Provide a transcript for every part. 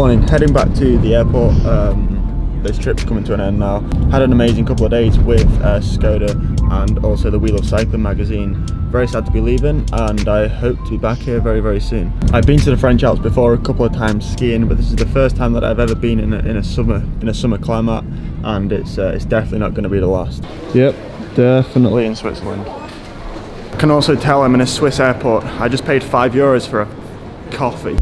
Morning, heading back to the airport. This trip's coming to an end now. Had an amazing couple of days with Skoda and also the Wheel of Cycling magazine. Very sad to be leaving, and I hope to be back here very soon. I've been to the French Alps before a couple of times skiing, but this is the first time that I've ever been in a summer climate, and it's definitely not going to be the last. Yep, definitely in Switzerland. I can also tell I'm in a Swiss airport. I just paid €5 for a coffee.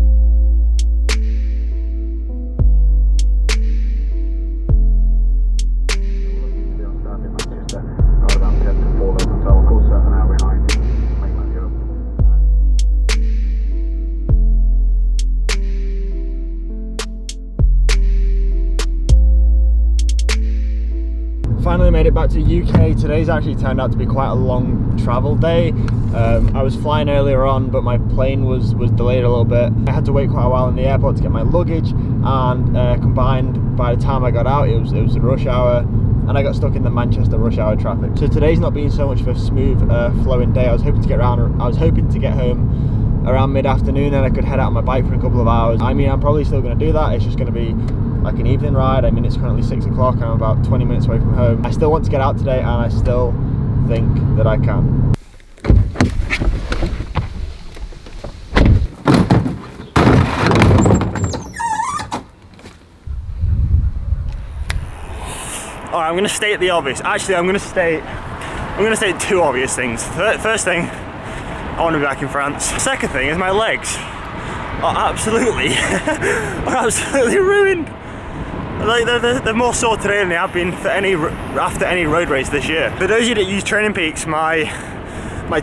Finally made it back to UK. Today's actually turned out to be quite a long travel day. I was flying earlier on, but my plane was delayed a little bit. I had to wait quite a while in the airport to get my luggage, and combined, by the time I got out, it was rush hour, and I got stuck in the Manchester rush hour traffic. So today's not been so much of a smooth flowing day. I was hoping to get home around mid-afternoon, and I could head out on my bike for a couple of hours. I mean, I'm probably still going to do that. It's just going to be like an evening ride. I mean, it's currently 6 o'clock. I'm about 20 minutes away from home. I still want to get out today, and I still think that I can. All right, I'm going to state the obvious. Actually, I'm going to state two obvious things. First thing, I want to be back in France. Second thing is my legs are absolutely ruined. Like they're more sore today than they have been after any road race this year. For those of you that use Training Peaks, my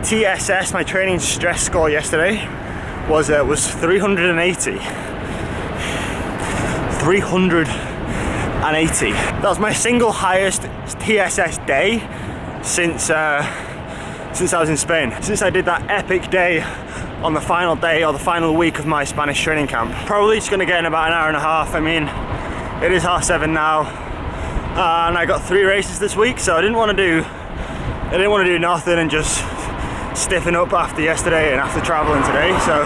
TSS, my training stress score yesterday was 380. 380. That was my single highest TSS day since I was in Spain. Since I did that epic day on the final day or the final week of my Spanish training camp. Probably just gonna get in about an hour and a half. I mean, it is 7:30 now, and I got 3 races this week, so I didn't want to do nothing and just stiffen up after yesterday and after traveling today. So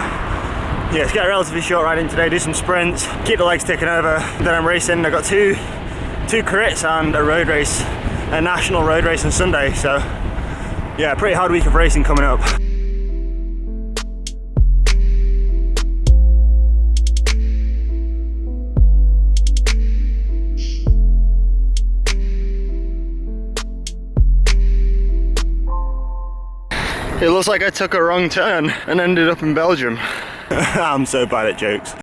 yeah, let's get a relatively short ride in today, do some sprints, keep the legs ticking over. Then I'm racing. I got two crits and a road race, a national road race on Sunday. So yeah, pretty hard week of racing coming up. It looks like I took a wrong turn and ended up in Belgium. I'm so bad at jokes.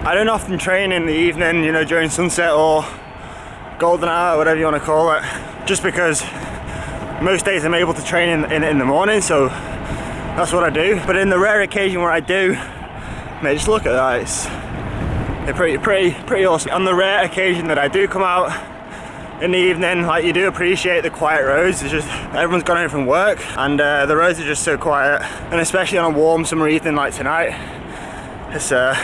I don't often train in the evening, you know, during sunset or golden hour, whatever you want to call it, just because most days I'm able to train in the morning, so that's what I do. But in the rare occasion where I do, mate, just look at that, it's pretty awesome. On the rare occasion that I do come out in the evening, like, you do appreciate the quiet roads. It's just everyone's gone home from work, and the roads are just so quiet, and especially on a warm summer evening like tonight, it's got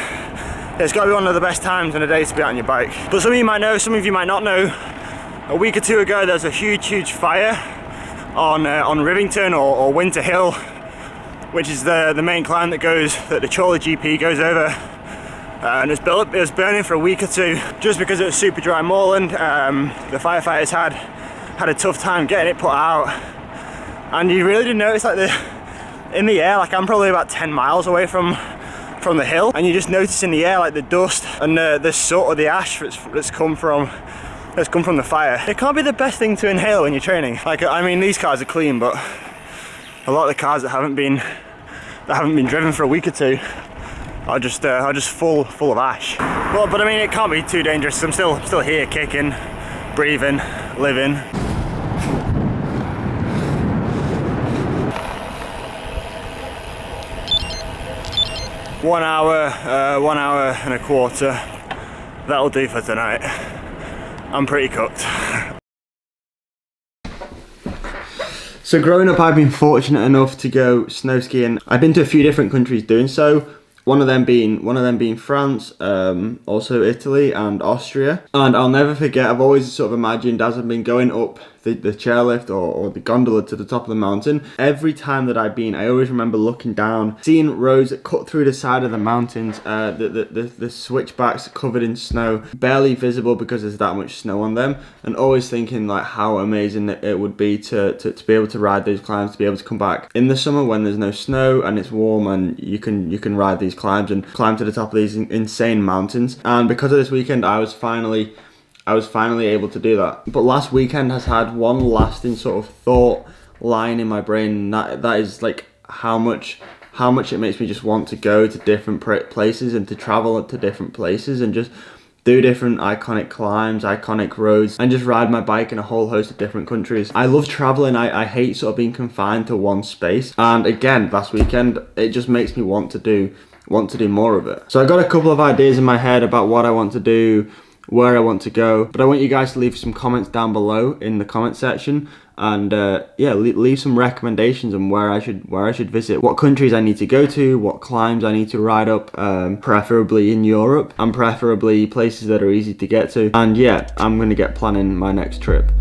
to be one of the best times in the day to be out on your bike. But some of you might know, some of you might not know, a week or two ago there was a huge fire on Rivington or Winter Hill, which is the main climb that the Chorley GP goes over. And it was burning for a week or two just because it was super dry moorland. The firefighters had a tough time getting it put out, and you really didn't notice, like, in the air, like, I'm probably about 10 miles away from the hill, and you just notice in the air, like, the dust and the soot or the ash that's come from the fire. It can't be the best thing to inhale when you're training. Like, I mean, these cars are clean, but a lot of the cars that haven't been driven for a week or two are just full of ash. Well, but I mean, it can't be too dangerous. I'm still here, kicking, breathing, living. One hour and a quarter. That'll do for tonight. I'm pretty cooked. So growing up, I've been fortunate enough to go snow skiing. I've been to a few different countries doing so. One of them being France, also Italy and Austria. And I'll never forget, I've always sort of imagined as I've been going up the chairlift or the gondola to the top of the mountain, every time that I've been, I always remember looking down, seeing roads that cut through the side of the mountains, the switchbacks covered in snow, barely visible because there's that much snow on them, and always thinking like how amazing it would be to be able to ride those climbs, to be able to come back in the summer when there's no snow and it's warm, and you can ride these climbs and climb to the top of these insane mountains. And because of this weekend, I was finally able to do that. But last weekend has had one lasting sort of thought lying in my brain, and that is like how much it makes me just want to go to different places and to travel to different places and just do different iconic climbs, iconic roads, and just ride my bike in a whole host of different countries. I love traveling. I hate sort of being confined to one space. And again, last weekend, it just makes me want to do more of it. So I got a couple of ideas in my head about what I want to do, where I want to go, but I want you guys to leave some comments down below in the comment section, and yeah, leave some recommendations on where I should visit, what countries I need to go to, what climbs I need to ride up, preferably in Europe, and preferably places that are easy to get to. And yeah, I'm gonna get planning my next trip.